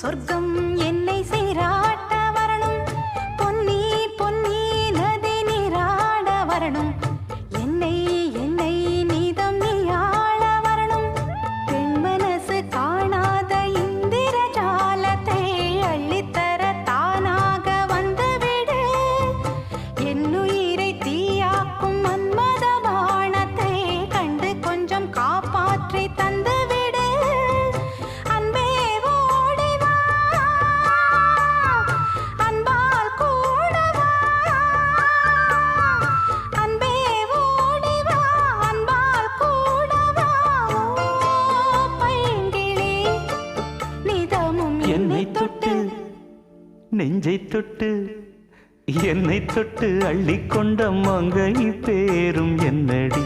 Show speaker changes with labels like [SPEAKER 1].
[SPEAKER 1] சொர்க்கம் என்னை சீராட்ட வரணும், பொன்னி பொன்னி நதி நீராட வரணும், என்னை என்னை நீதம் நீயாள வரணும். பெண் மனசு காணாத இந்திர ஜாலத்தை அள்ளித்தர தானாக வந்துவிடு. என்னுயிரை தீயாக்கும் மன்மத பாணத்தை கண்டு கொஞ்சம் காப்பாற்றி தந்துவிடு. அன்பே ஓடி வா, அன்பால் கூட வா. அன்பே ஓடி வா, அன்பால் கூட வா. ஓ பைங்கிளி, நிதமும்
[SPEAKER 2] என்னை தொட்டு நெஞ்சை தொட்டு என்னை தொட்டு அள்ளிக்கொண்ட மங்கை பேரும் என்னடி.